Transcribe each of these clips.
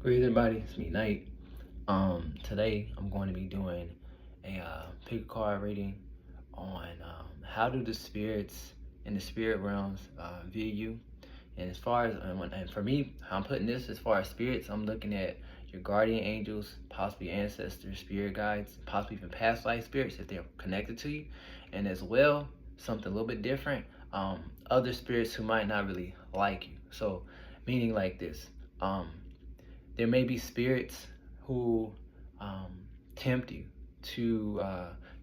Great everybody, it's me Knight. Today I'm going to be doing a pick a card reading on how do the spirits in the spirit realms view you. And as far as and for me, how I'm putting this as far as spirits, I'm looking at your guardian angels, possibly ancestors, spirit guides, possibly even past life spirits if they're connected to you, and as well something a little bit different, other spirits who might not really like you. So, meaning like this. Um, there may be spirits who um, tempt you to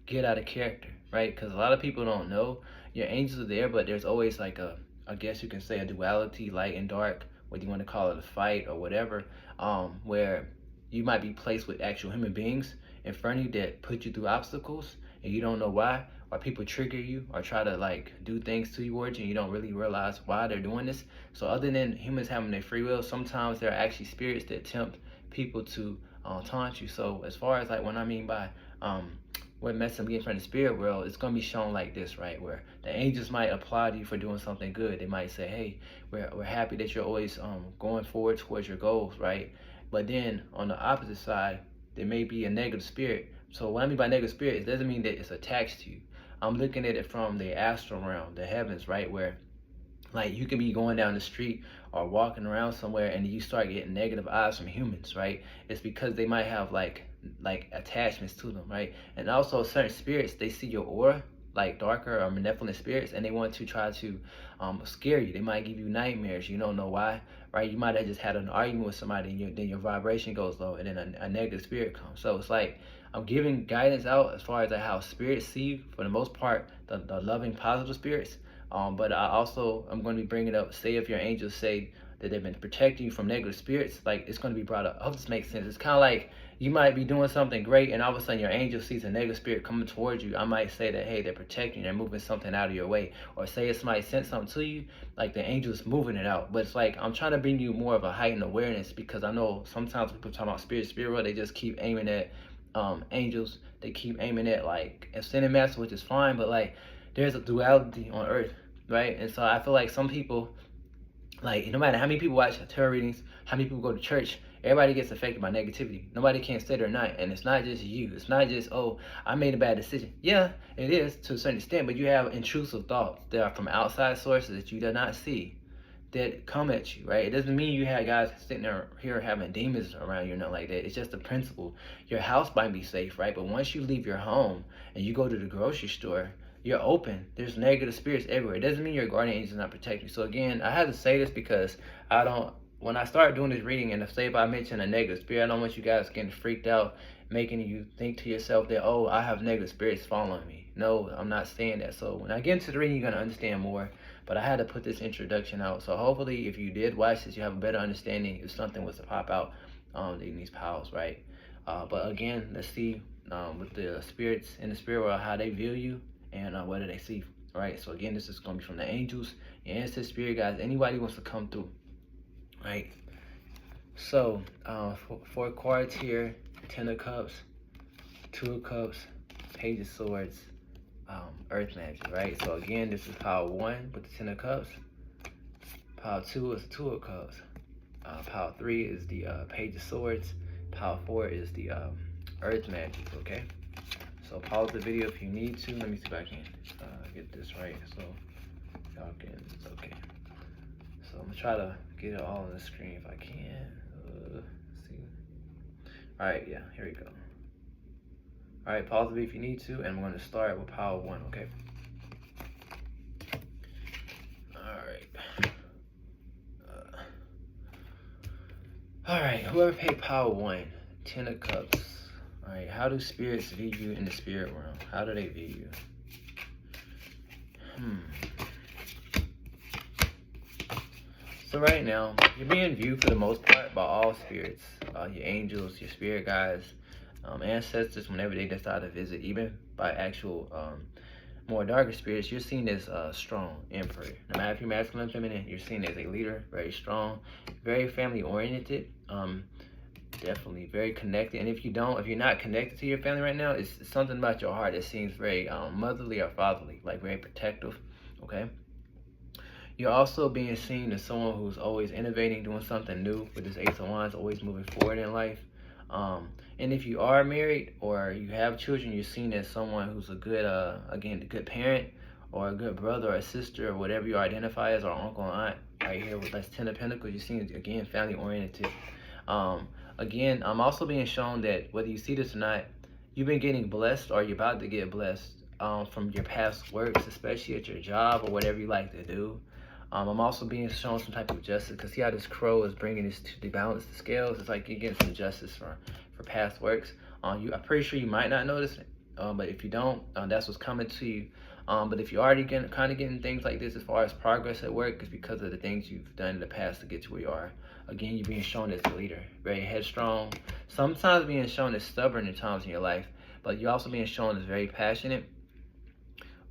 get out of character, right? Because a lot of people don't know your angels are there, but there's always like I guess you can say a duality, light and dark, whether you want to call it a fight or whatever, where you might be placed with actual human beings in front of you that put you through obstacles and you don't know why, or people trigger you or try to like do things to you towards you and you don't really realize why they're doing this. So other than humans having their free will, sometimes there are actually spirits that tempt people to taunt you. So as far as like what I mean by what message I'm getting from the spirit world, it's gonna be shown like this, right? Where the angels might applaud you for doing something good. They might say, "Hey, we're happy that you're always going forward towards your goals," right? But then on the opposite side, there may be a negative spirit. So what I mean by negative spirit, it doesn't mean that it's attached to you. I'm looking at it from the astral realm, the heavens, right? Where like you can be going down the street or walking around somewhere and you start getting negative eyes from humans, right? It's because they might have like attachments to them, right? And also certain spirits, they see your aura, like darker or malevolent spirits, and they want to try to scare you. They might give you nightmares. You don't know why, right? You might have just had an argument with somebody and then your vibration goes low and then a negative spirit comes. So it's like I'm giving guidance out as far as like how spirits see you, for the most part, the loving positive spirits. But I also I'm going to be bringing up, say if your angels say that they've been protecting you from negative spirits, like it's going to be brought up. I hope this makes sense. It's kind of like you might be doing something great and all of a sudden your angel sees a negative spirit coming towards you. I might say that, hey, they're protecting you, they're moving something out of your way. Or say if somebody sent something to you, like the angel's moving it out. But it's like I'm trying to bring you more of a heightened awareness, because I know sometimes people talk about spirit world, they just keep aiming at angels. They keep aiming at like ascended master, which is fine, but like there's a duality on earth, right? And so I feel like some people, like no matter how many people watch tarot readings, how many people go to church, everybody gets affected by negativity. Nobody can stay there night, and it's not just you. It's not just, oh, I made a bad decision. Yeah, it is to a certain extent, but you have intrusive thoughts that are from outside sources that you do not see that come at you, right? It doesn't mean you have guys sitting there here having demons around you or nothing like that. It's just the principle. Your house might be safe, right? But once you leave your home and you go to the grocery store, you're open. There's negative spirits everywhere. It doesn't mean your guardian angel is not protecting you. So again, I have to say this because I don't. When I start doing this reading, and if say if I mention a negative spirit, I don't want you guys getting freaked out, making you think to yourself that, oh, I have negative spirits following me. No, I'm not saying that. So when I get into the reading, you're gonna understand more. But I had to put this introduction out. So hopefully, if you did watch this, you have a better understanding if something was to pop out in these piles, right? But again, let's see with the spirits in the spirit world how they view you and what do they see. All right. So again, this is going to be from the angels, your ancestors, spirit guys, anybody who wants to come through, right? So four cards here: Ten of Cups, Two of Cups, Page of Swords, Earth Magic, right? So again, this is pile one with the Ten of Cups. Pile two is the Two of Cups. Pile three is the Page of Swords. Pile four is the Earth Magic, okay? So pause the video if you need to. Let me see if I can get this right so y'all can, it's okay. So I'm gonna try to get it all on the screen if I can. See. All right, yeah, here we go. All right, pause the video if you need to, and I'm gonna start with pile one, okay? All right, whoever paid pile one, Ten of Cups. All right, how do spirits view you in the spirit realm? How do they view you? So right now, you're being viewed for the most part by all spirits, your angels, your spirit guides, ancestors, whenever they decide to visit, even by actual more darker spirits, you're seen as strong, emperor. No matter if you're masculine or feminine, you're seen as a leader, very strong, very family oriented, definitely very connected. And if you're not connected to your family right now, it's something about your heart that seems very motherly or fatherly, like very protective, okay? You're also being seen as someone who's always innovating, doing something new with this Ace of Wands, always moving forward in life. And if you are married or you have children, you're seen as someone who's a good, again, a good parent or a good brother or a sister or whatever you identify as, or uncle or aunt. Right here with that's Ten of Pentacles, you're seen, again, family oriented. Again, I'm also being shown that whether you see this or not, you've been getting blessed or you're about to get blessed from your past works, especially at your job or whatever you like to do. I'm also being shown some type of justice, because see how this crow is bringing this to balance the scales. It's like you're getting some justice for past works. I'm pretty sure you might not notice it, but if you don't, that's what's coming to you. But if you're already kind of getting things like this as far as progress at work, it's because of the things you've done in the past to get to where you are. Again, you're being shown as a leader, very headstrong, sometimes being shown as stubborn in times in your life, but you're also being shown as very passionate,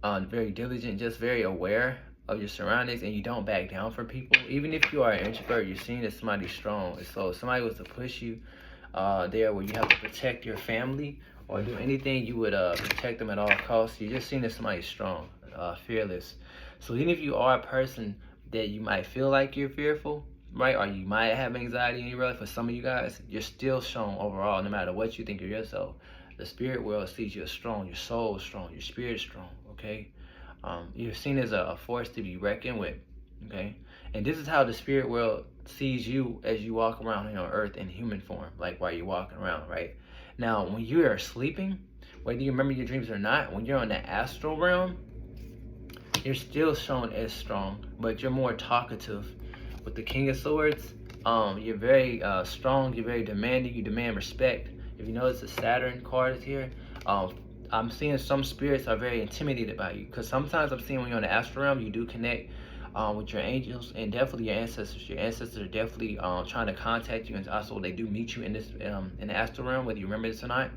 very diligent, just very aware of your surroundings, and you don't back down for people. Even if you are an introvert, you're seen as somebody strong. So if somebody was to push you there where you have to protect your family or do anything, you would protect them at all costs. You're just seen as somebody strong, fearless. So even if you are a person that you might feel like you're fearful, right, or you might have anxiety in your life, for some of you guys, you're still shown overall, no matter what you think of yourself, the spirit world sees you as strong, your soul is strong, your spirit is strong, okay? You're seen as a force to be reckoned with, okay? And this is how the spirit world sees you as you walk around here on earth in human form, like while you're walking around, right? Now, when you are sleeping, whether you remember your dreams or not, when you're on the astral realm, you're still shown as strong, but you're more talkative. With the King of Swords, you're very strong, you're very demanding, you demand respect. If you notice the Saturn card is here, I'm seeing some spirits are very intimidated by you, because sometimes I'm seeing when you're in the astral realm, you do connect with your angels and definitely your ancestors. Your ancestors are definitely trying to contact you, and also they do meet you in this in the astral realm, whether you remember this or not.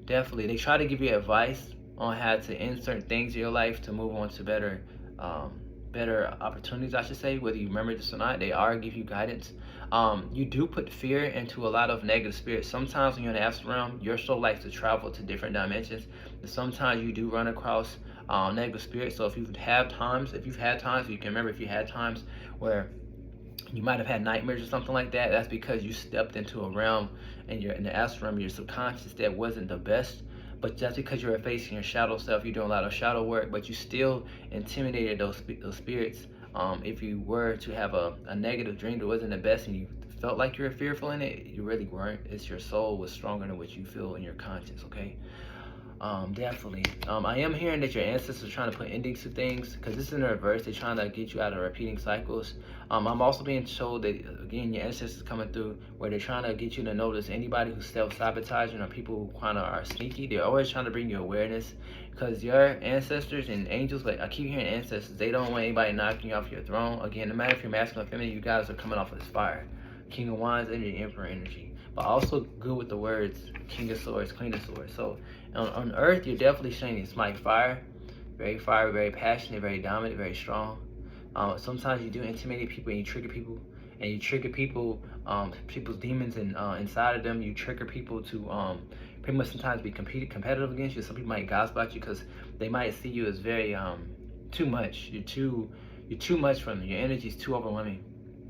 Definitely, they try to give you advice on how to insert things in your life to move on to better opportunities, I should say, whether you remember this or not. They are give you guidance. You do put fear into a lot of negative spirits. Sometimes when you're in the astral realm, your soul likes to travel to different dimensions, and sometimes you do run across negative spirits. So if you've had times, you can remember, if you had times where you might have had nightmares or something like that, that's because you stepped into a realm and you're in the astral realm, your subconscious, that wasn't the best. But that's because you were facing your shadow self, you're doing a lot of shadow work, but you still intimidated those spirits. If you were to have a negative dream that wasn't the best and you felt like you were fearful in it, you really weren't. It's your soul was stronger than what you feel in your conscience, okay? Definitely. I am hearing that your ancestors are trying to put endings to things, because this is in the reverse. They're trying to get you out of repeating cycles. I'm also being told that, again, your ancestors coming through where they're trying to get you to notice anybody who's self-sabotaging or people who kind of are sneaky. They're always trying to bring you awareness, because your ancestors and angels, like I keep hearing ancestors, they don't want anybody knocking you off your throne. Again, no matter if you're masculine or feminine, you guys are coming off of this fire. King of Wands energy, Emperor energy, but also good with the words King of Swords, Queen of Swords. So on earth, you're definitely shining. It's like fire, very passionate, very dominant, very strong. Sometimes you do intimidate people and you trigger people, people's demons and inside of them. You trigger people to pretty much sometimes be competitive against you. Some people might gossip about you because they might see you as very too much. You're too much for them. Your energy is too overwhelming,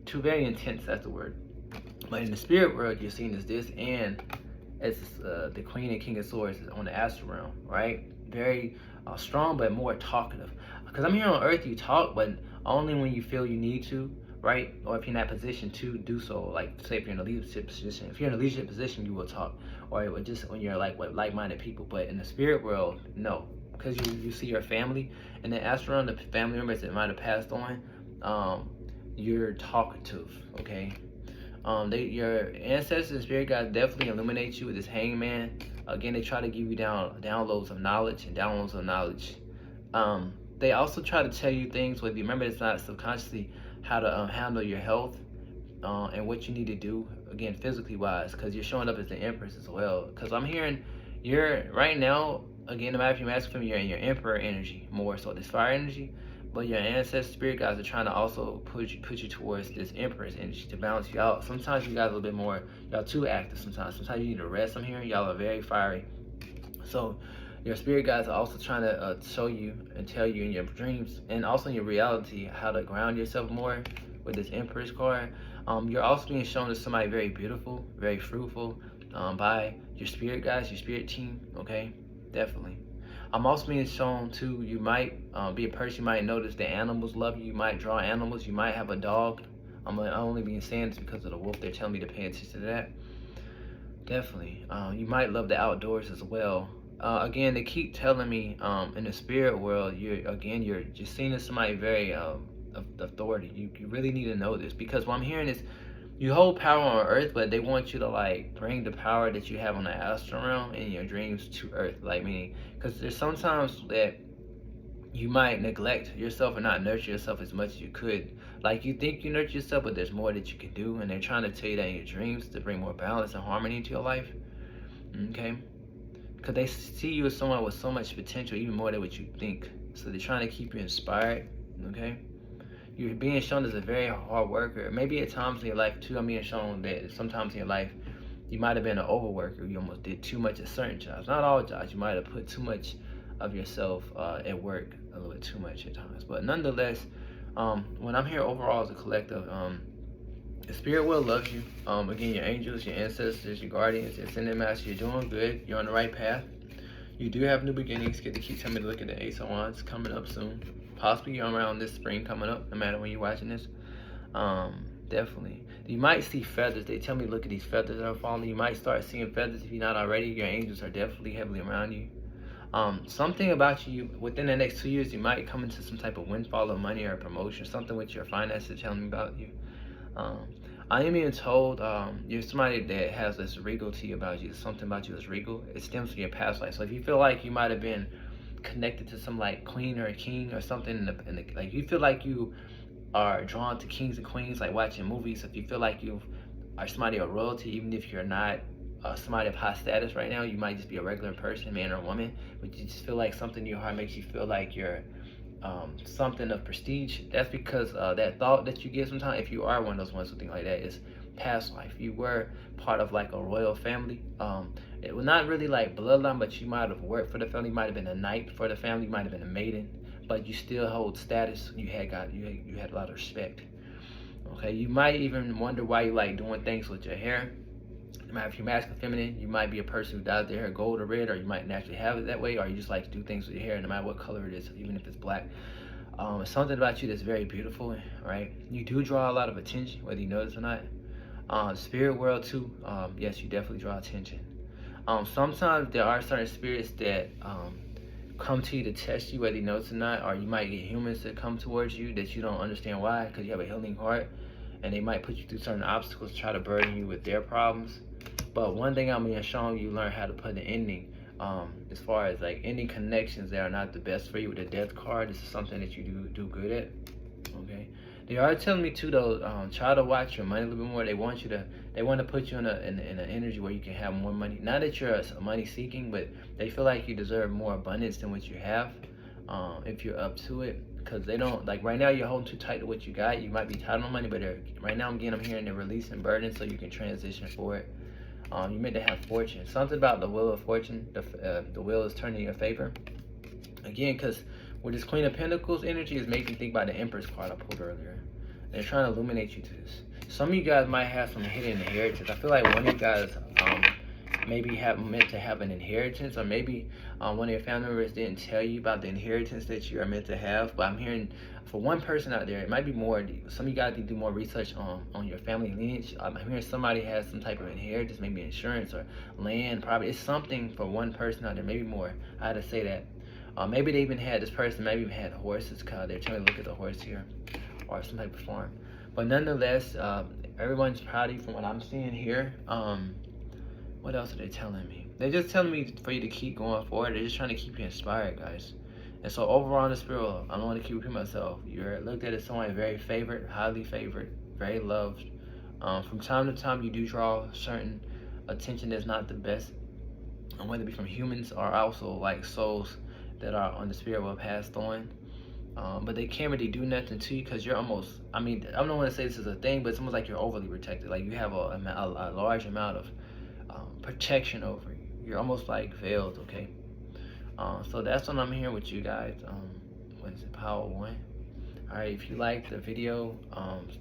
too very intense. That's the word. But in the spirit world, you're seen as this, and as the Queen and King of Swords on the astral realm, right? Very strong, but more talkative. Because I'm here on Earth, you talk, but only when you feel you need to, right? Or if you're in that position to do so. Like, say if you're in a leadership position. If you're in a leadership position, you will talk. Or just when you're like with like-minded people. But in the spirit world, no. Because you see your family, and the astral realm, the family members that might have passed on, you're talkative, okay? Your ancestors and spirit guides definitely illuminate you with this hangman. Again, they try to give you downloads of knowledge and downloads of knowledge. They also try to tell you things, whether you remember it's not subconsciously, how to handle your health and what you need to do, again, physically wise, because you're showing up as the Empress as well. Because I'm hearing you're right now, again, no matter if you're masculine, you're in your Emperor energy more so this fire energy. But your ancestors, spirit guides are trying to also put you towards this Empress energy to balance you out. Sometimes you guys are a little bit more, y'all too active sometimes. Sometimes you need to rest. I'm hearing y'all are very fiery. So Your spirit guides are also trying to show you and tell you in your dreams and also in your reality how to ground yourself more with this Empress card. You're also being shown as somebody very beautiful, very fruitful by your spirit guides, your spirit team. Okay, definitely. I'm also being shown too. You might be a person. You might notice that animals love you. You might draw animals. You might have a dog. I'm only being saying this because of the wolf. They're telling me to pay attention to that. Definitely. You might love the outdoors as well. Again, they keep telling me in the spirit world, you're just seen as somebody very authority. You really need to know this because what I'm hearing is you hold power on Earth, but they want you to like bring the power that you have on the astral realm in your dreams to Earth. Like meaning, because there's sometimes that you might neglect yourself or not nurture yourself as much as you could. Like you think you nurture yourself, but there's more that you can do, and they're trying to tell you that in your dreams to bring more balance and harmony into your life. Okay, because they see you as someone with so much potential, even more than what you think. So they're trying to keep you inspired. Okay, you're being shown as a very hard worker. Maybe at times in your life too, I'm being shown that sometimes in your life you might have been an overworker. You almost did too much at certain jobs. Not all jobs. You might have put too much of yourself at work, a little bit too much at times. But nonetheless, when I'm here overall as a collective, the spirit world loves you. Again, your angels, your ancestors, your guardians, your ascended master, you're doing good. You're on the right path. You do have new beginnings. Get to keep telling me to look at the Ace of Wands coming up soon. Possibly around this spring coming up, no matter when you're watching this. Definitely. You might see feathers. They tell me to look at these feathers that are falling. You might start seeing feathers if you're not already. Your angels are definitely heavily around you. Something about you within the next 2 years, you might come into some type of windfall of money or promotion, something with your finances telling me about you. I am being told you're somebody that has this regality about you, something about you is regal. It stems from your past life. So if you feel like you might have been connected to some like queen or a king or something like you feel like you are drawn to kings and queens, like watching movies, if you feel like you are somebody of royalty, even if you're not somebody of high status right now, you might just be a regular person, man or woman, but you just feel like something in your heart makes you feel like you're something of prestige. That's because that thought that you get sometimes, if you are one of those ones, something like that, is past life. You were part of like a royal family. It was not really like bloodline, but you might have worked for the family. You might have been a knight for the family. You might have been a maiden, but you still hold status. You had a lot of respect. Okay, you might even wonder why you like doing things with your hair. No matter if you're masculine, feminine, you might be a person who dyes their hair gold or red, or you might naturally have it that way, or you just like to do things with your hair no matter what color it is, even if it's black. It's something about you that's very beautiful, right? You do draw a lot of attention, whether you notice or not. Spirit world too, yes, you definitely draw attention. Sometimes there are certain spirits that come to you to test you, whether you notice or not, or you might get humans that come towards you that you don't understand why, because you have a healing heart, and they might put you through certain obstacles to try to burden you with their problems. But one thing I'm being shown, you learn how to put an ending. As far as like ending connections that are not the best for you with the death card, this is something that you do good at. Okay. They are telling me too though, try to watch your money a little bit more. They want to put you in an energy where you can have more money. Not that you're a money seeking, but they feel like you deserve more abundance than what you have, if you're up to it. Because they don't, like right now you're holding too tight to what you got. You might be tight on money, but right now I'm hearing they're releasing burdens so you can transition forward. You meant to have fortune. Something about the wheel of fortune. The wheel is turning in your favor. Again, because with this Queen of Pentacles energy is making me think about the Empress card I pulled earlier. They're trying to illuminate you to this. Some of you guys might have some hidden inheritance. I feel like one of you guys maybe meant to have an inheritance, or maybe one of your family members didn't tell you about the inheritance that you are meant to have. But I'm hearing for one person out there, it might be more. Some of you guys need to do more research on your family lineage. I'm hearing somebody has some type of inheritance, maybe insurance or land, probably. It's something for one person out there, maybe more. I had to say that. Maybe they even had, this person maybe even had horses, because they're trying to look at the horse here, or some type of farm. But nonetheless, everyone's proud of you from what I'm seeing here. What else are they telling me? They're just telling me for you to keep going forward. They're just trying to keep you inspired, guys. And so overall in the spirit world, I don't want to keep repeating myself. You're looked at as someone very favored, highly favored, very loved. From time to time, you do draw certain attention that's not the best, whether it be from humans or also like souls that are on the spirit world passed on. But they can't really do nothing to you because you're almost, I don't want to say this is a thing, but it's almost like you're overly protected. Like you have a large amount of protection over you. You're almost like veiled, okay? So that's what I'm here with you guys. What is it, Power One? Alright, if you like the video,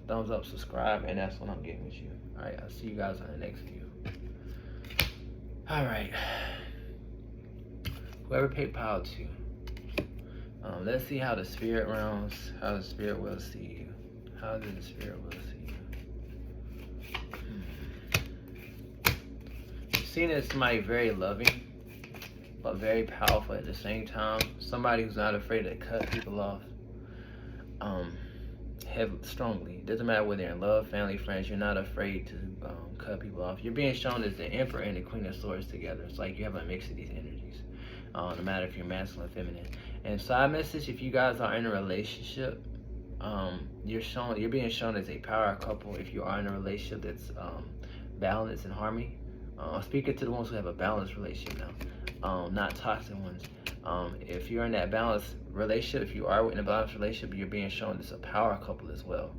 thumbs up, subscribe, and that's what I'm getting with you. Alright, I'll see you guys on the next video. Alright. Whoever paid power to. Let's see how the spirit realms, how the spirit will see you. How does the spirit will see you? You've seen as somebody very loving, but very powerful at the same time. Somebody who's not afraid to cut people off. Strongly. It doesn't matter whether they're in love, family, friends. You're not afraid to cut people off. You're being shown as the Emperor and the Queen of Swords together. It's like you have a mix of these energies. No matter if you're masculine, feminine. And side message: if you guys are in a relationship, you're being shown as a power couple. If you are in a relationship that's balanced and harmony. Speaking to the ones who have a balanced relationship now, not toxic ones. If you're in that balanced relationship, if you are in a balanced relationship, you're being shown as a power couple as well.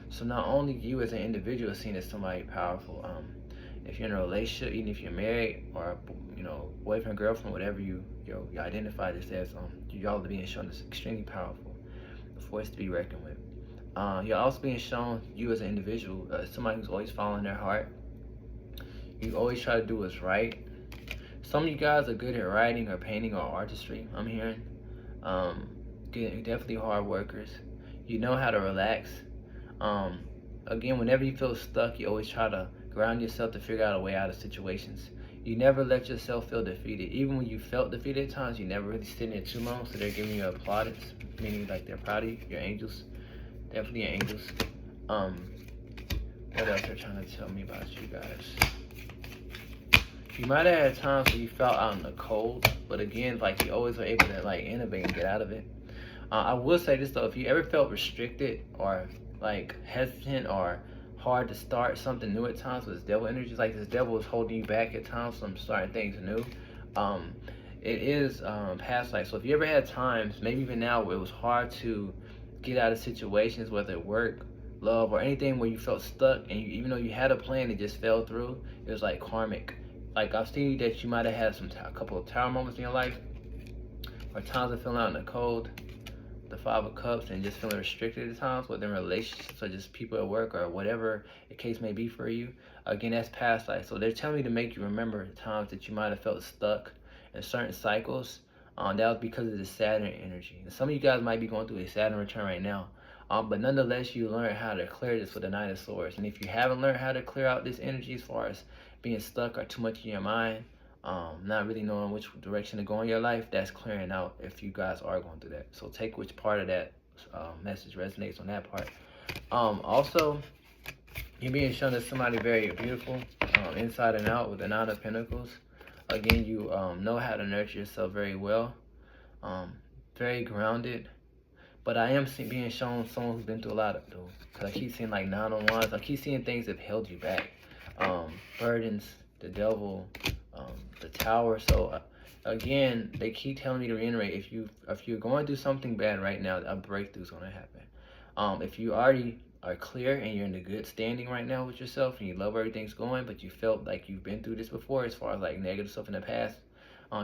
So not only you as an individual is seen as somebody powerful. If you're in a relationship, even if you're married or boyfriend, girlfriend, whatever you identify this as, y'all are being shown as extremely powerful, a force to be reckoned with. You're also being shown you as an individual, somebody who's always following their heart. You always try to do what's right. Some of you guys are good at writing or painting or artistry, I'm hearing. Definitely hard workers. You know how to relax. Again, whenever you feel stuck, you always try to ground yourself to figure out a way out of situations. You never let yourself feel defeated. Even when you felt defeated at times, you never really sit in it too long, so they're giving you plaudits, meaning like they're proud of you, your angels. Definitely your angels. What else they're trying to tell me about you guys? You might have had times where you felt out in the cold, but again, like you always are able to like innovate and get out of it. I will say this though, if you ever felt restricted or like hesitant or hard to start something new at times with devil energies, like this devil is holding you back at times from starting things new. It is past life. So if you ever had times, maybe even now, where it was hard to get out of situations, whether it work, love, or anything where you felt stuck, and even though you had a plan, it just fell through. It was like karmic. Like I've seen that you might have had a couple of tower moments in your life, or times of feeling out in the cold, the Five of Cups, and just feeling restricted at times within relationships or just people at work or whatever the case may be for you. Again, that's past life. So they're telling me to make you remember the times that you might have felt stuck in certain cycles. That was because of the Saturn energy. And some of you guys might be going through a Saturn return right now. But nonetheless, you learn how to clear this with the Knight of Swords. And if you haven't learned how to clear out this energy as far as being stuck or too much in your mind, not really knowing which direction to go in your life, that's clearing out if you guys are going through that. So take which part of that message resonates on that part. Also, you're being shown as somebody very beautiful, inside and out, with the Nine of Pentacles. Again, you know how to nurture yourself very well, very grounded. But I am being shown someone who's been through a lot of, because I keep seeing like Nine of Wands. I keep seeing things that have held you back. Burdens, the devil, the Tower. So again, they keep telling me to reiterate, if you're going through something bad right now, a breakthrough is going to happen. If you already are clear and you're in a good standing right now with yourself and you love where everything's going, but you felt like you've been through this before as far as like negative stuff in the past,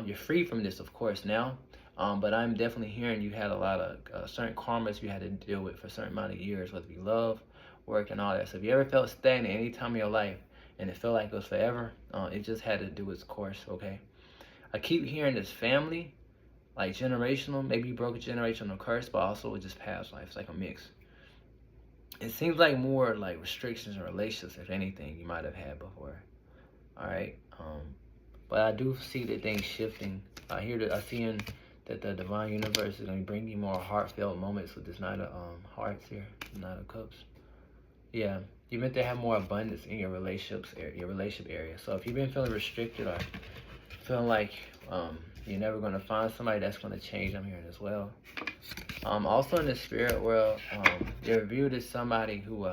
you're free from this, of course, now. But I'm definitely hearing you had a lot of certain karmas you had to deal with for a certain amount of years, whether it be love, work, and all that. So if you ever felt stagnant any time in your life and it felt like it was forever, it just had to do its course, okay? I keep hearing this family, like generational, maybe you broke a generational curse, but also just past life. It's like a mix. It seems like more like restrictions in relationships, if anything, you might have had before. All right, but I do see that things shifting. I see that the divine universe is going to bring you more heartfelt moments with this Knight of Hearts here, Knight of Cups. Yeah, you meant to have more abundance in your relationship area. So if you've been feeling restricted or feeling like you're never going to find somebody, that's going to change, I'm hearing as well. Also in the spirit world, you're viewed as somebody who,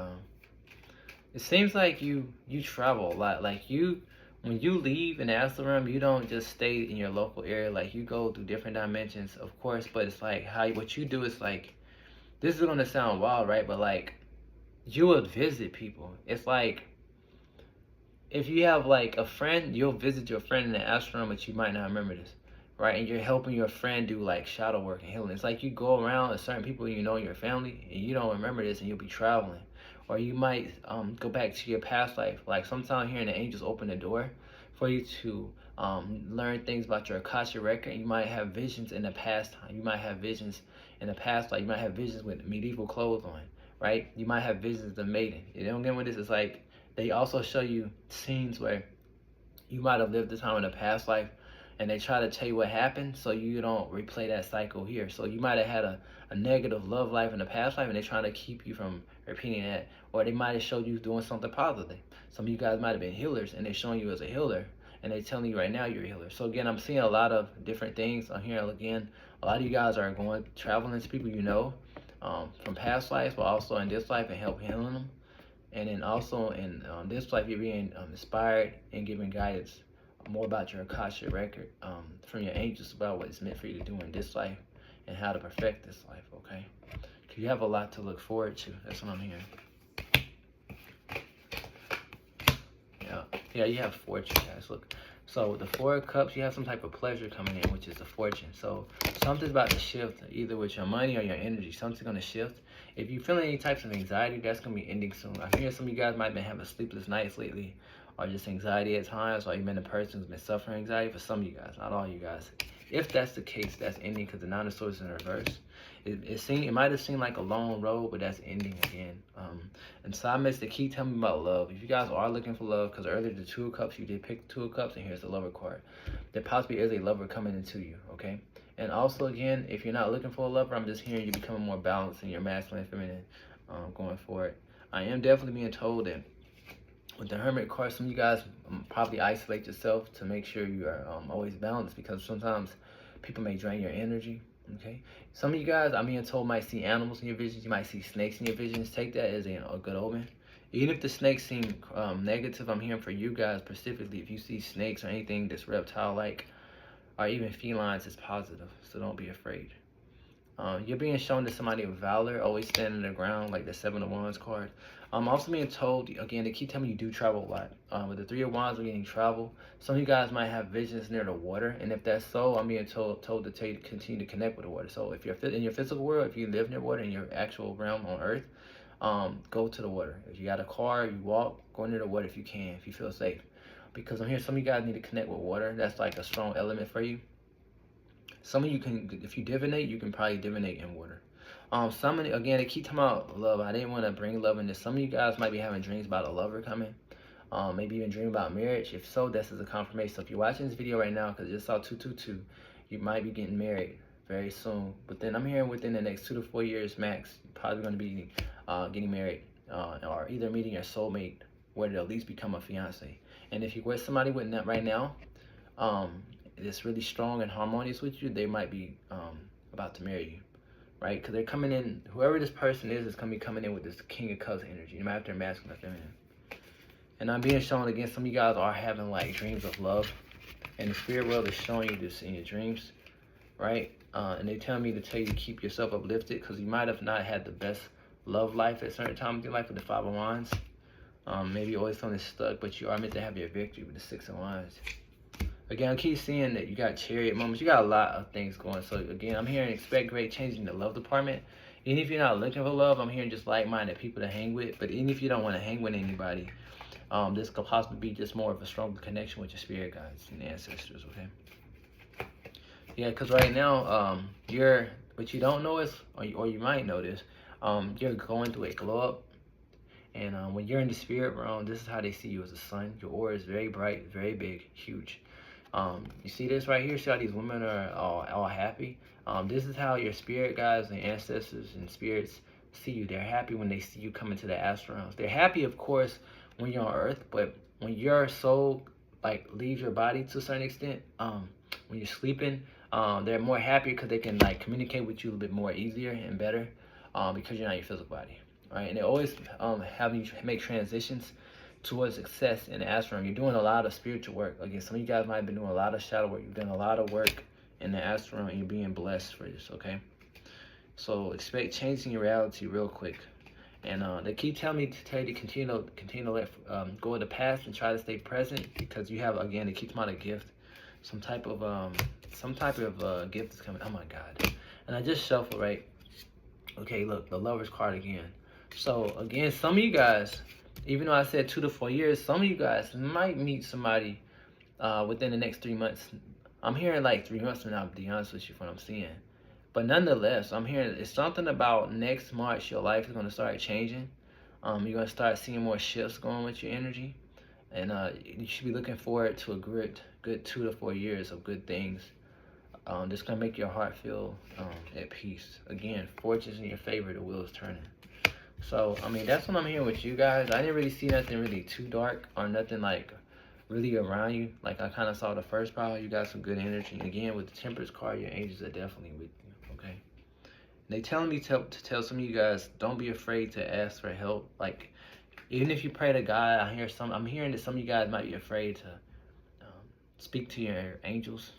it seems like you travel a lot. Like when you leave in the astral realm, you don't just stay in your local area. Like you go through different dimensions, of course, but it's like what you do is like, this is gonna sound wild, right? But like, you would visit people. It's like, if you have like a friend, you'll visit your friend in the astral realm, but you might not remember this, right? And you're helping your friend do like shadow work and healing. It's like you go around with certain people you know in your family and you don't remember this and you'll be traveling. Or you might go back to your past life. Like sometimes hearing the angels open the door for you to learn things about your Akasha record. You might have visions in the past time. You might have visions in the past, like you might have visions with medieval clothes on, right? You might have visions of the maiden. You don't get what this is like. They also show you scenes where you might have lived the time in a past life and they try to tell you what happened so you don't replay that cycle here. So you might have had a negative love life in the past life and they're trying to keep you from repeating that. Or they might have showed you doing something positive. Some of you guys might have been healers and they're showing you as a healer and they're telling you right now you're a healer. So again, I'm seeing a lot of different things. I'm hearing again, a lot of you guys are going traveling to people you know from past lives, but also in this life and help healing them. And then also in this life, you're being inspired and given guidance more about your Akasha record from your angels about what it's meant for you to do in this life and how to perfect this life, okay? Because you have a lot to look forward to. That's what I'm hearing. Yeah, you have fortune, guys. Look. So the Four of Cups, you have some type of pleasure coming in, which is the fortune. So something's about to shift, either with your money or your energy. Something's going to shift. If you're feeling any types of anxiety, that's going to be ending soon. I hear some of you guys might have been having sleepless nights lately, or just anxiety at times, or you've been a person who's been suffering anxiety. For some of you guys, not all you guys. If that's the case, that's ending because the Nine of Swords is in reverse. It might have seemed like a long road, but that's ending again. And so I missed the key. Tell me about love. If you guys are looking for love, because earlier the Two of Cups, you did pick the Two of Cups, and here's the Lover card. There possibly is a lover coming into you, okay? And also, again, if you're not looking for a lover, I'm just hearing you becoming more balanced in your masculine and feminine going forward. I am definitely being told that with the Hermit card, some of you guys probably isolate yourself to make sure you are always balanced, because sometimes people may drain your energy. Okay, some of you guys, I'm being told, might see animals in your visions. You might see snakes in your visions. Take that as a good omen. Even if the snakes seem negative, I'm hearing for you guys specifically, if you see snakes or anything that's reptile-like, or even felines, it's positive. So don't be afraid. You're being shown to somebody of valor, always standing their ground, like the Seven of Wands card. I'm also being told, again, they keep telling me you do travel a lot. With the Three of Wands, we're getting travel. Some of you guys might have visions near the water, and if that's so, I'm being told to tell you to continue to connect with the water. So if you're in your physical world, if you live near water in your actual realm on Earth, go to the water. If you got a car, you walk, go near the water if you can, if you feel safe. Because I'm hearing some of you guys need to connect with water. That's like a strong element for you. Some of you can, if you divinate, you can probably divinate in water. Again, they keep talking about love. I didn't want to bring love in this. Some of you guys might be having dreams about a lover coming. Maybe even dream about marriage. If so, this is a confirmation. So if you're watching this video right now, because you just saw 222, you might be getting married very soon. But then I'm hearing within the next 2 to 4 years max, you're probably going to be getting married, or either meeting your soulmate, where to at least become a fiance. And if you're with somebody with that right now, that's really strong and harmonious with you, they might be about to marry you, right? Because they're coming in, whoever this person is going to be coming in with this King of Cups energy, no matter if they're masculine or feminine. And I'm being shown again, some of you guys are having like dreams of love, and the spirit world is showing you this in your dreams, right? And they tell me to tell you to keep yourself uplifted, because you might have not had the best love life at certain times in your life with the Five of Wands. Maybe you're always feeling stuck, but you are meant to have your victory with the Six of Wands. Again, I keep seeing that you got chariot moments. You got a lot of things going. So again, I'm hearing expect great change in the love department. Even if you're not looking for love, I'm hearing just like-minded people to hang with. But even if you don't want to hang with anybody, this could possibly be just more of a stronger connection with your spirit guides and ancestors, okay? Yeah, because right now, what you don't know is, or you might know this, you're going through a glow up. And when you're in the spirit realm, this is how they see you as a sun. Your aura is very bright, very big, huge. You see this right here? See how these women are all happy? This is how your spirit guides and ancestors and spirits see you. They're happy when they see you come into the astral realms. They're happy, of course, when you're on Earth, but when your soul like leaves your body to a certain extent, when you're sleeping, they're more happy because they can like communicate with you a little bit more easier and better, because you're not your physical body, right? And they always have you make transitions towards success in the astral realm. You're doing a lot of spiritual work. Again, some of you guys might have been doing a lot of shadow work. You've done a lot of work in the astral realm, and you're being blessed for this, okay? So expect changing your reality real quick. And they keep telling me to tell you to continue to let go of the past and try to stay present, because you have, again, they keep talking about a gift. some type of gift is coming. Oh my God! And I just shuffled, right. Okay, look, the Lover's card again. So again, some of you guys, even though I said 2 to 4 years, some of you guys might meet somebody within the next 3 months. I'm hearing like 3 months from now, to be honest with you, from what I'm seeing. But nonetheless, I'm hearing it's something about next March, your life is going to start changing. You're going to start seeing more shifts going with your energy. And you should be looking forward to a good 2 to 4 years of good things. This gonna make your heart feel at peace. Again, fortune's in your favor, the wheel is turning. So, I mean, that's what I'm hearing with you guys. I didn't really see nothing really too dark or nothing like really around you. Like I kind of saw the first pile, you got some good energy. And again, with the Temperance card, your angels are definitely with you, okay? And they telling me to tell some of you guys, don't be afraid to ask for help. Like, even if you pray to God, I'm hearing that some of you guys might be afraid to speak to your angels.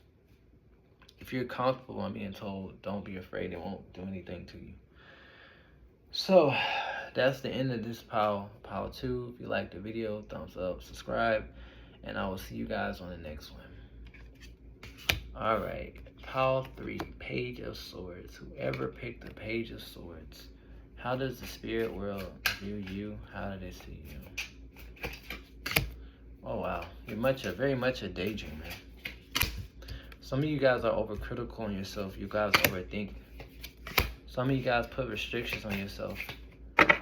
If you're comfortable, I'm being told, don't be afraid, it won't do anything to you. So that's the end of this pile 2. If you like the video, thumbs up, subscribe, and I will see you guys on the next one. All right, pile 3, Page of Swords. Whoever picked the Page of Swords, how does the spirit world view you? How do they see you? Oh wow, you're very much a daydreamer. Some of you guys are overcritical on yourself. You guys overthink. Some of you guys put restrictions on yourself.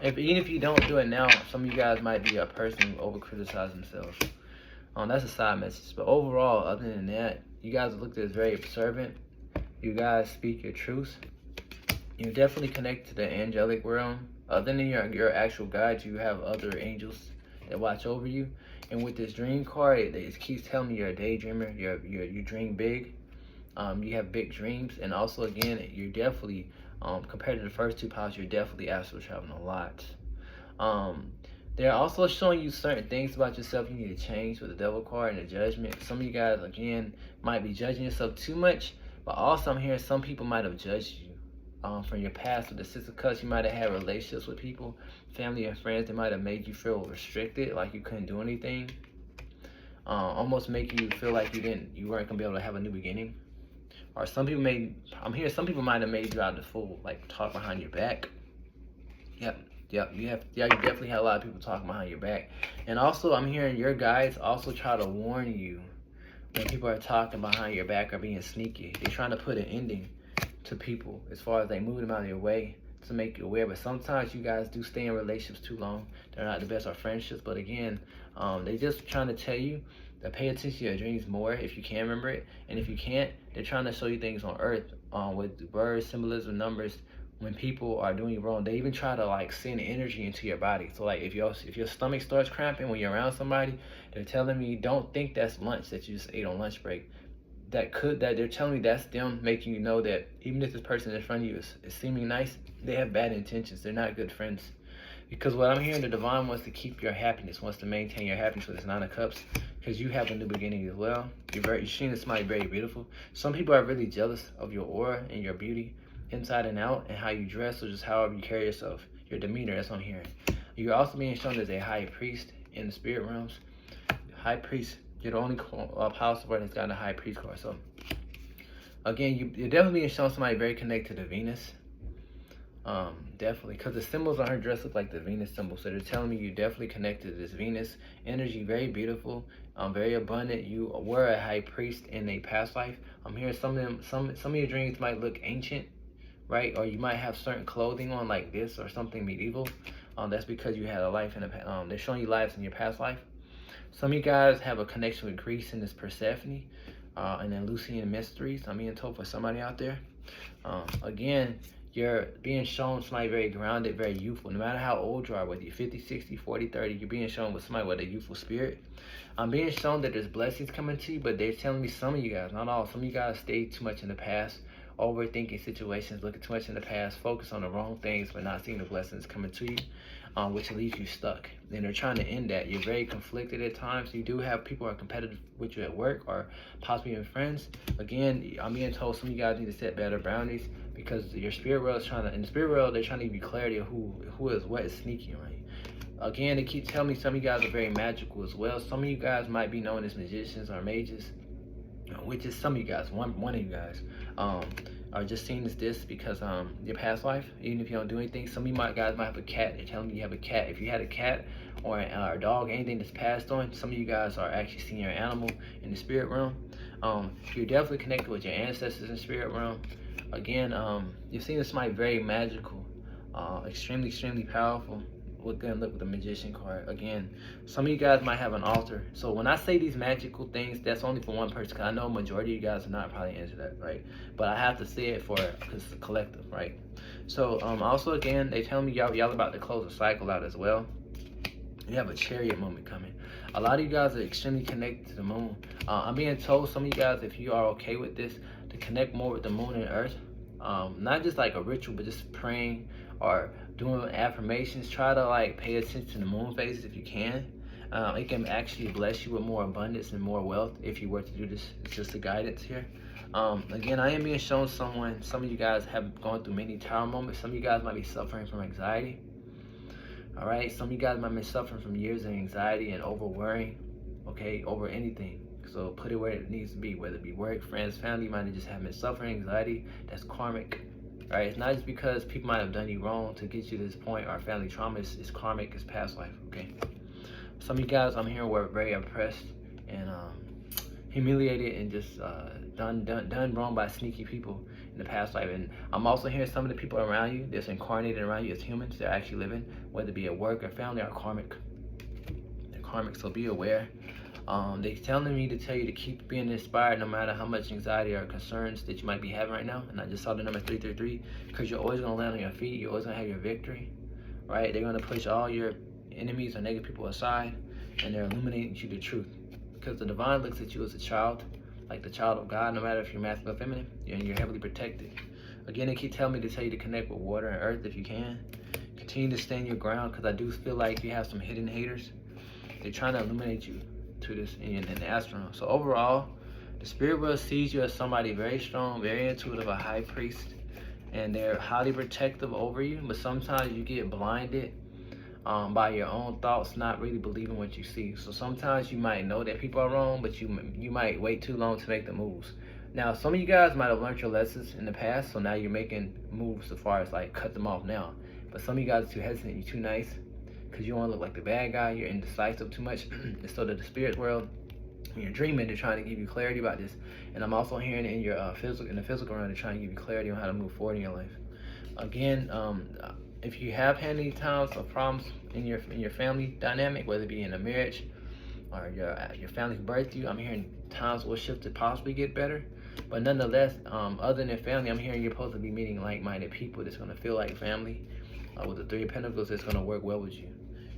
Even if you don't do it now, some of you guys might be a person who over-criticize themselves. That's a side message. But overall, other than that, you guys look as very observant. You guys speak your truth. You're definitely connected to the angelic realm. Other than your actual guides, you have other angels that watch over you. And with this dream card, it keeps telling me you're a daydreamer. You dream big. You have big dreams. And also, again, you're definitely, compared to the first 2 piles, you're definitely astral traveling a lot. They're also showing you certain things about yourself you need to change with the Devil card and the Judgment. Some of you guys, again, might be judging yourself too much. But also, I'm hearing some people might have judged you. From your past with the 6 of Cups, you might have had relationships with people, family and friends that might have made you feel restricted, like you couldn't do anything. Almost making you feel like you weren't gonna be able to have a new beginning. Or some people I'm hearing some people might have made you out the fool, like talk behind your back. Yep, you definitely have a lot of people talking behind your back. And also, I'm hearing your guides also try to warn you when people are talking behind your back or being sneaky. They're trying to put an ending to people as far as they move them out of your way to make you aware. But sometimes you guys do stay in relationships too long. They're not the best of friendships, but again, they just trying to tell you to pay attention to your dreams more if you can remember it. And if you can't, they're trying to show you things on earth with words, symbolism, numbers. When people are doing you wrong, they even try to like send energy into your body. So like if your stomach starts cramping when you're around somebody, they're telling me don't think that's lunch that you just ate on lunch break. That they're telling me that's them making you know that even if this person in front of you is seeming nice, they have bad intentions. They're not good friends. Because what I'm hearing, the divine wants to keep your happiness, wants to maintain your happiness with this 9 of Cups, because you have a new beginning as well. You're seeing somebody very beautiful. Some people are really jealous of your aura and your beauty inside and out, and how you dress, or just however you carry yourself, your demeanor. That's what I'm hearing. You're also being shown as a high priest in the spirit realms. High priest. You're the only power support that's got a high priest card. So, again, you're definitely being shown somebody very connected to Venus. Definitely. Because the symbols on her dress look like the Venus symbol. So they're telling me you're definitely connected to this Venus energy. Very beautiful. Very abundant. You were a high priest in a past life. I'm hearing some of your dreams might look ancient, right? Or you might have certain clothing on like this or something medieval. That's because you had a life in the past. They're showing you lives in your past life. Some of you guys have a connection with Greece and this Persephone, and then Lucy and Mysteries. I'm being told for somebody out there. Again, you're being shown somebody very grounded, very youthful. No matter how old you are, whether you're 50, 60, 40, 30, you're being shown with somebody with a youthful spirit. I'm being shown that there's blessings coming to you, but they're telling me some of you guys, not all, some of you guys stay too much in the past, overthinking situations, looking too much in the past, focus on the wrong things, but not seeing the blessings coming to you. Which leaves you stuck. And they're trying to end that. You're very conflicted at times. You do have people who are competitive with you at work or possibly even friends. Again, I'm being told some of you guys need to set better boundaries because your spirit world is trying to, in the spirit world, they're trying to give you clarity of who is what is sneaking, right? Again, they keep telling me some of you guys are very magical as well. Some of you guys might be known as magicians or mages. which is some of you guys, one of you guys, are just seeing this because your past life, even if you don't do anything. Some of you guys might have a cat. They're telling me you have a cat. If you had a cat or a dog, anything that's passed on, some of you guys are actually seeing your animal in the spirit realm. You're definitely connected with your ancestors in the spirit realm. Again, you're seeing somebody very magical, extremely powerful. We're gonna look with the magician card again. Some of you guys might have an altar. So when I say these magical things, that's only for one person, because I know a majority of you guys are not probably into that, right? But I have to say it because it's a collective, right? So also again, they tell me y'all about to close a cycle out as well. You have a chariot moment coming. A lot of you guys are extremely connected to the moon. I'm being told, some of you guys, if you are okay with this, to connect more with the moon and earth. Not just like a ritual, but just praying or doing affirmations. Try to like pay attention to the moon phases if you can. It can actually bless you with more abundance and more wealth if you were to do this. It's just a guidance here. Again, I am being shown some of you guys have gone through many tower moments. Some of you guys might be suffering from anxiety. All right, some of you guys might be suffering from years of anxiety and over worrying, okay, over anything. So put it where it needs to be, whether it be work, friends, family. You might have just have been suffering anxiety. That's karmic, right? It's not just because people might have done you wrong to get you to this point, or family trauma. It's karmic, it's past life, okay? Some of you guys I'm hearing were very oppressed and humiliated and just done wrong by sneaky people in the past life. And I'm also hearing some of the people around you that's incarnated around you as humans, they're actually living, whether it be at work or family, are karmic. They're karmic, so be aware. They're telling me to tell you to keep being inspired no matter how much anxiety or concerns that you might be having right now. And I just saw the number 333, because you're always going to land on your feet. You're always going to have your victory, right? They're going to push all your enemies or negative people aside, and they're illuminating you the truth. Because the divine looks at you as a child, like the child of God. No matter if you're masculine or feminine, you're heavily protected. Again, they keep telling me to tell you to connect with water and earth if you can. Continue to stand your ground, because I do feel like you have some hidden haters. They're trying to illuminate you to this in the astral. So overall, the spirit world sees you as somebody very strong, very intuitive, a high priest, and they're highly protective over you. But sometimes you get blinded by your own thoughts, not really believing what you see. So sometimes you might know that people are wrong, but you might wait too long to make the moves. Now, some of you guys might have learned your lessons in the past, so now you're making moves as far as like cut them off now. But some of you guys are too hesitant, you're too nice, because you want to look like the bad guy, you're indecisive too much. And so that the spirit world, when you're dreaming, they're trying to give you clarity about this. And I'm also hearing in your in the physical realm, they're trying to give you clarity on how to move forward in your life. Again, if you have had any times of problems in your family dynamic, whether it be in a marriage or your family's birthed you, I'm hearing times will shift to possibly get better. But nonetheless, other than family, I'm hearing you're supposed to be meeting like-minded people that's going to feel like family. With the Three of Pentacles, that's going to work well with you.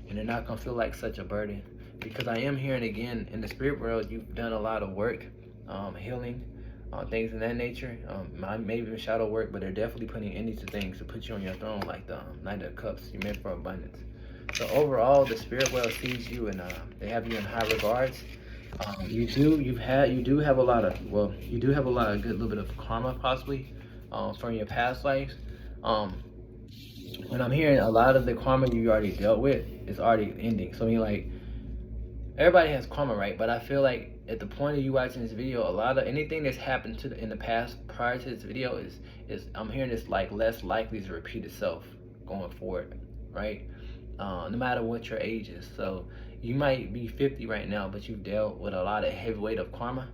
And they're not going to feel like such a burden. Because I am hearing again, in the spirit world, you've done a lot of work, healing, things in that nature. Maybe even shadow work, but they're definitely putting endings to things to put you on your throne, like the Knight of Cups. You're meant for abundance. So overall, the spirit world sees you, and they have you in high regards. You do have a lot of good little bit of karma possibly from your past lives. And I'm hearing a lot of the karma you already dealt with is already ending. So I mean, like, everybody has karma, right? But I feel like at the point of you watching this video, a lot of anything that's happened in the past prior to this video is I'm hearing it's like less likely to repeat itself going forward, right? No matter what your age is. So you might be 50 right now, but you've dealt with a lot of heavy weight of karma.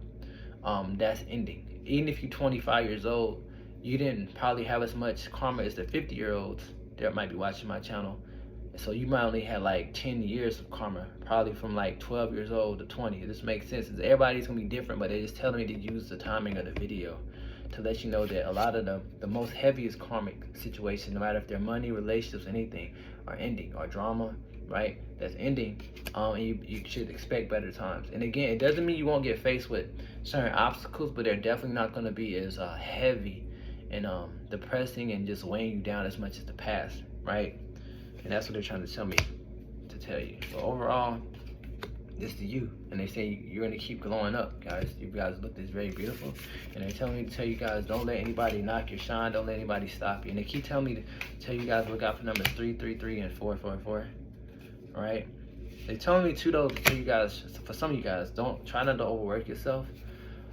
That's ending. Even if you're 25 years old, you didn't probably have as much karma as the 50-year-olds that might be watching my channel. So you might only have like 10 years of karma, probably from like 12 years old to 20. This makes sense. Everybody's gonna be different, but they're just telling me to use the timing of the video to let you know that a lot of the most heaviest karmic situations, no matter if they're money, relationships, anything, are ending, or drama, right? That's ending. And you should expect better times. And again, it doesn't mean you won't get faced with certain obstacles, but they're definitely not gonna be as heavy and depressing and just weighing you down as much as the past, right? And that's what they're trying to tell me to tell you. So overall, this is you. And they say you're going to keep glowing up, guys. You guys look this very beautiful. And they're telling me to tell you guys, don't let anybody knock your shine. Don't let anybody stop you. And they keep telling me to tell you guys, look out for numbers 333 and 444. All right? They're telling me too, though, to you guys, for some of you guys, try not to overwork yourself.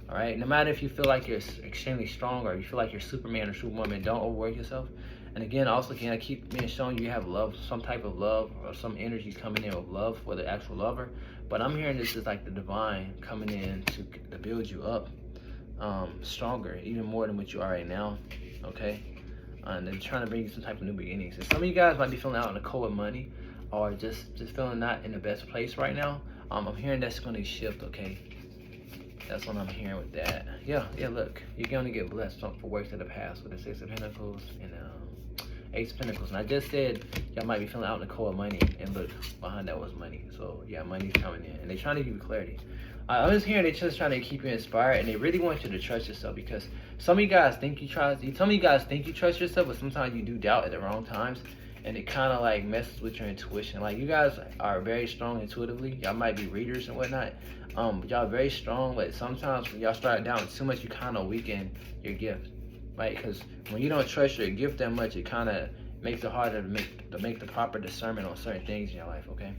All right, no matter if you feel like you're extremely strong or you feel like you're Superman or Superwoman, don't overwork yourself. And again, also, again, I keep being shown you have love, some type of love or some energies coming in with love for the actual lover. But I'm hearing this is like the divine coming in to build you up stronger, even more than what you are right now. Okay, and they're trying to bring you some type of new beginnings. And some of you guys might be feeling out in the cold of money, or just feeling not in the best place right now. I'm hearing that's going to shift. Okay, that's what I'm hearing with that. Yeah. Look, you're going to get blessed for works of the past with the Six of Pentacles and Ace of Pentacles. And I just said y'all might be feeling out in the cold of money, and look, behind that was money. So yeah, money's coming in, and they're trying to give you clarity. I'm just hearing they're just trying to keep you inspired, and they really want you to trust yourself, because some of you guys think you trust yourself, but sometimes you do doubt at the wrong times, and it kind of like messes with your intuition. Like, you guys are very strong intuitively. Y'all might be readers and whatnot, but y'all very strong. But sometimes when y'all start down too much, you kind of weaken your gift, right? Because when you don't trust your gift that much, it kind of makes it harder to make the proper discernment on certain things in your life. Okay.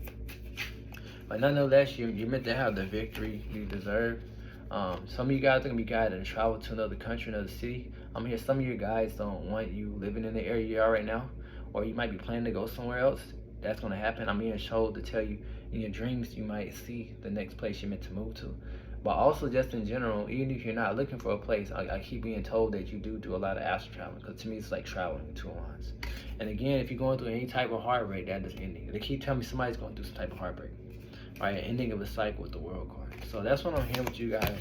But nonetheless, you're meant to have the victory you deserve. Some of you guys are going to be guided to travel to another country, another city. I'm here. Some of your guys don't want you living in the area you are right now, or you might be planning to go somewhere else. That's going to happen. I'm being told to tell you in your dreams you might see the next place you're meant to move to. But also, just in general, even if you're not looking for a place, I keep being told that you do a lot of astral traveling, because to me it's like traveling in two lines. And again, if you're going through any type of heartbreak, that is ending. They keep telling me somebody's going through some type of heartbreak. Right, ending of a cycle with the World card. So that's what I'm hearing with you guys.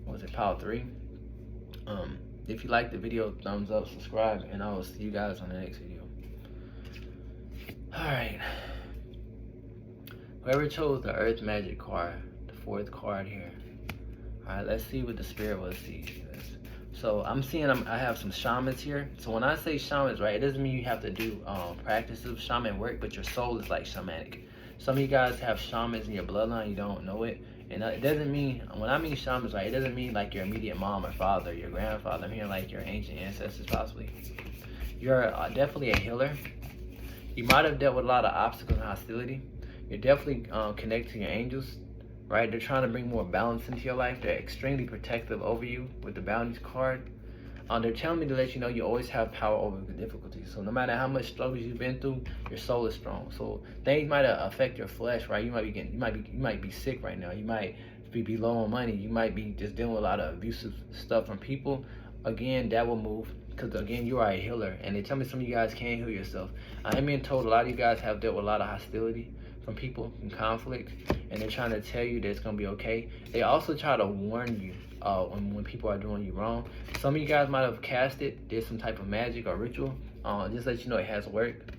What was it, Power 3? If you like the video, thumbs up, subscribe, and I will see you guys on the next video. Alright. Whoever chose the Earth Magic card, the fourth card here. Alright, let's see what the spirit will see. So I'm seeing I have some shamans here. So when I say shamans, right, it doesn't mean you have to do practice of shaman work, but your soul is like shamanic. Some of you guys have shamans in your bloodline, you don't know it. And it doesn't mean, when I mean shamans, right, it doesn't mean like your immediate mom or father, your grandfather. I'm hearing like your ancient ancestors possibly. You're definitely a healer. You might have dealt with a lot of obstacles and hostility. You're definitely connected to your angels, right? They're trying to bring more balance into your life. They're extremely protective over you with the bounties card. They're telling me to let you know you always have power over the difficulties. So no matter how much struggles you've been through, your soul is strong. So things might affect your flesh, right? You might be sick right now. You might be low on money. You might be just dealing with a lot of abusive stuff from people. Again, that will move, because again, you are a healer, and they tell me some of you guys can't heal yourself. I'm being told a lot of you guys have dealt with a lot of hostility from people and conflict, and they're trying to tell you that it's gonna be okay. They also try to warn you when people are doing you wrong. Some of you guys might have did some type of magic or ritual, just let you know it has worked,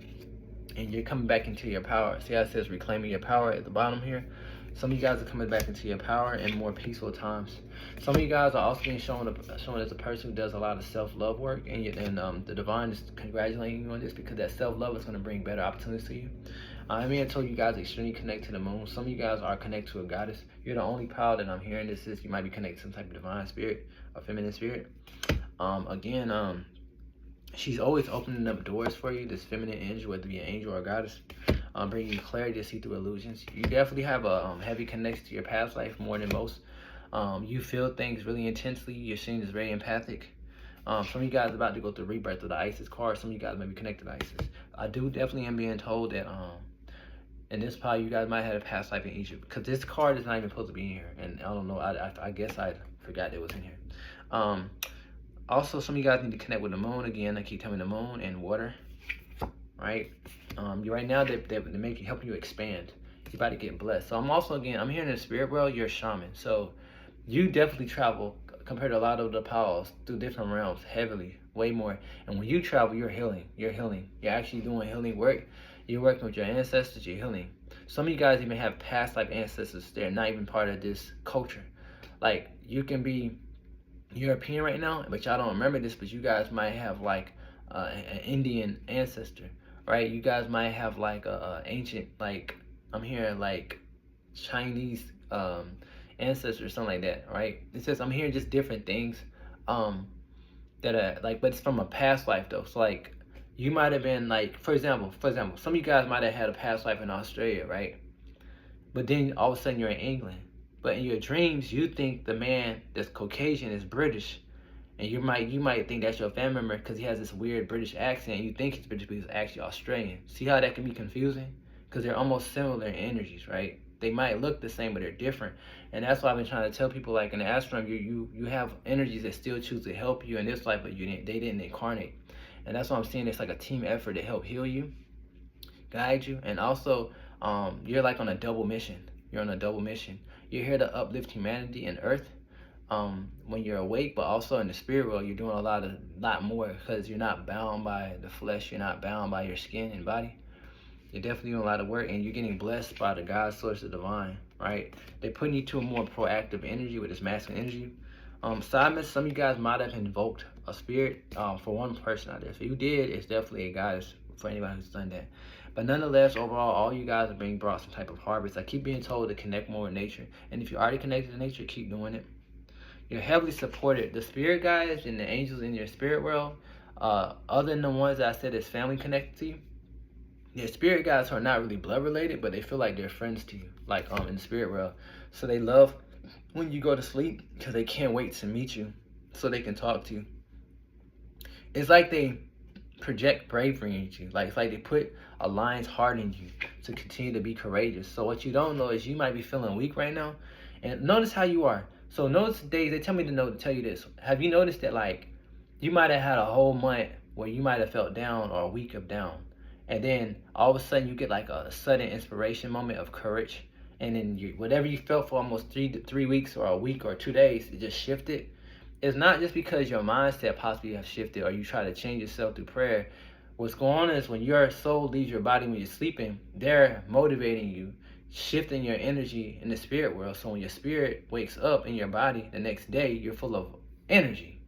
and you're coming back into your power. See how it says reclaiming your power at the bottom here? Some of you guys are coming back into your power in more peaceful times. Some of you guys are also being shown as a person who does a lot of self-love work, and the divine is congratulating you on this, because that self-love is going to bring better opportunities to you. I mean, I told you guys extremely connected to the moon. Some of you guys are connected to a goddess. You're the only power that I'm hearing this is. You might be connected to some type of divine spirit, a feminine spirit. She's always opening up doors for you, this feminine energy, whether it be an angel or a goddess, bringing you clarity to see through illusions. You definitely have a heavy connection to your past life, more than most. You feel things really intensely. You're seen as very empathic. Some of you guys are about to go through rebirth of the Isis card. Some of you guys may be connected to Isis. I definitely am being told that in this pile, you guys might have a past life in Egypt, because this card is not even supposed to be in here. And I don't know, I guess I forgot it was in here. Also, some of you guys need to connect with the moon again. I keep telling the moon and water, right? Right now, they're helping you expand. You're about to get blessed. So I'm hearing in the spirit world, you're a shaman. So you definitely travel compared to a lot of the powers through different realms heavily, way more. And when you travel, you're healing. You're actually doing healing work. You're working with your ancestors, you're healing. Some of you guys even have past life ancestors. They're not even part of this culture. Like, you can be European right now, but y'all don't remember this, but you guys might have like an Indian ancestor, right? You guys might have like a ancient, like, I'm hearing like Chinese ancestor or something like that, right? It says I'm hearing just different things that are like, but it's from a past life though. So like, you might have been like, for example, some of you guys might have had a past life in Australia, right? But then all of a sudden you're in England. But in your dreams, you think the man that's Caucasian is British. And you might think that's your family member because he has this weird British accent. You think he's British, but he's actually Australian. See how that can be confusing? Because they're almost similar in energies, right? They might look the same, but they're different. And that's why I've been trying to tell people, like in the astral realm, you have energies that still choose to help you in this life, but they didn't incarnate. And that's why I'm saying it's like a team effort to help heal you, guide you, and also you're like on a double mission. You're on a double mission. You're here to uplift humanity and Earth when you're awake, but also in the spirit world, you're doing a lot more because you're not bound by the flesh. You're not bound by your skin and body. You're definitely doing a lot of work, and you're getting blessed by the God source, the divine, right? They're putting you to a more proactive energy with this masculine energy. Simon, some of you guys might have invoked a spirit for one person out there. If you did, it's definitely a goddess for anybody who's done that. But nonetheless, overall, all you guys are being brought some type of harvest. I keep being told to connect more with nature. And if you're already connected to nature, keep doing it. You're heavily supported. The spirit guides and the angels in your spirit world, other than the ones that I said is family connected to you, your spirit guides are not really blood related, but they feel like they're friends to you, like in the spirit world. So they love when you go to sleep because they can't wait to meet you so they can talk to you. It's like they project bravery into you. Like it's like they put a lion's heart in you to continue to be courageous. So what you don't know is you might be feeling weak right now, and notice how you are. So notice the days, they tell me to tell you this. Have you noticed that like you might have had a whole month where you might have felt down or a week of down, and then all of a sudden you get like a sudden inspiration moment of courage, and then whatever you felt for almost 3 weeks or a week or 2 days, it just shifted. It's not just because your mindset possibly have shifted or you try to change yourself through prayer. What's going on is when your soul leaves your body when you're sleeping, they're motivating you, shifting your energy in the spirit world. So when your spirit wakes up in your body the next day, you're full of energy,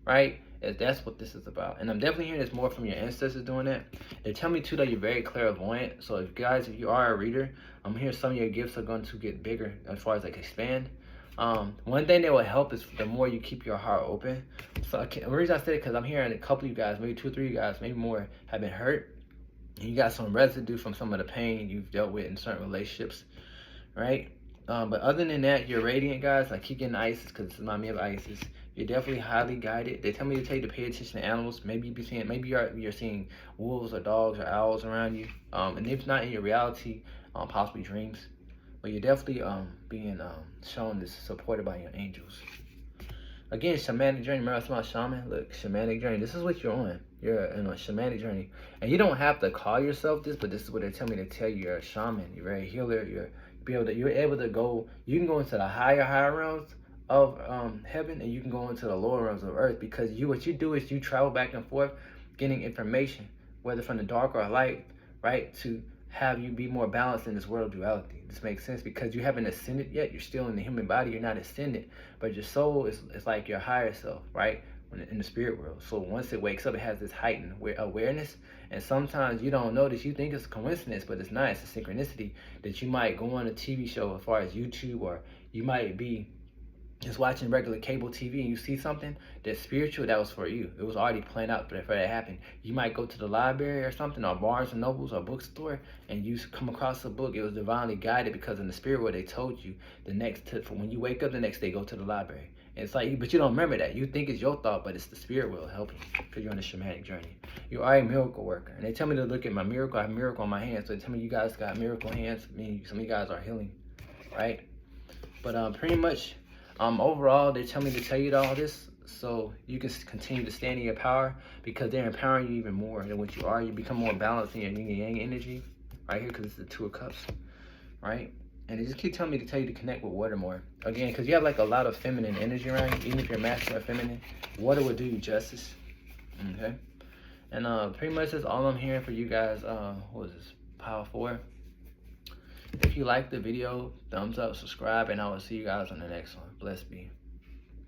right? That's what this is about. And I'm definitely hearing this more from your ancestors doing that. They tell me too that you're very clairvoyant. So if you are a reader, I'm hearing some of your gifts are going to get bigger as far as like expand. One thing that will help is the more you keep your heart open. So the reason I said it because I'm hearing a couple of you guys, maybe 2 or 3 of you guys, maybe more, have been hurt. And you got some residue from some of the pain you've dealt with in certain relationships, right? But other than that, you're radiant, guys. I keep getting Isis because it's my me of Isis. You're definitely highly guided. They tell me to tell you to pay attention to animals. Maybe you're seeing wolves or dogs or owls around you. And if not in your reality, possibly dreams. But you're definitely being shown this, supported by your angels. Again, shamanic journey. Remember I was about shaman? Look, shamanic journey. This is what you're on. You're in a shamanic journey. And you don't have to call yourself this, but this is what they're telling me to tell you. You're a shaman. You're a healer. You're able to go. You can go into the higher realms of heaven, and you can go into the lower realms of earth, because what you do is you travel back and forth, getting information, whether from the dark or light, right? To have you be more balanced in this world duality. This makes sense because you haven't ascended yet. You're still in the human body. You're not ascended, but your soul is like your higher self, right? In the spirit world. So once it wakes up, it has this heightened awareness. And sometimes you don't notice. You think it's a coincidence, but it's not. It's a synchronicity that you might go on a TV show as far as YouTube, or you might be just watching regular cable TV and you see something that's spiritual, that was for you. It was already planned out for that to happen. You might go to the library or something, or Barnes and Nobles or bookstore, and you come across a book. It was divinely guided because in the spirit world they told you when you wake up the next day, go to the library. And it's like, but you don't remember that. You think it's your thought, but it's the spirit world helping you because you're on a shamanic journey. You are a miracle worker. And they tell me to look at my miracle. I have a miracle on my hands. So they tell me you guys got miracle hands. I mean, some of you guys are healing, right? But pretty much, overall, they tell me to tell you all this so you can continue to stand in your power, because they're empowering you even more than what you are. You become more balanced in your yin and yang energy, right here, because it's the 2 of Cups, right? And they just keep telling me to tell you to connect with water more. Again, because you have like a lot of feminine energy around you. Even if you're masculine or feminine, water will do you justice, okay? And pretty much that's all I'm hearing for you guys. What is this? Power 4. If you like the video, thumbs up, subscribe, and I will see you guys on the next one. Bless be.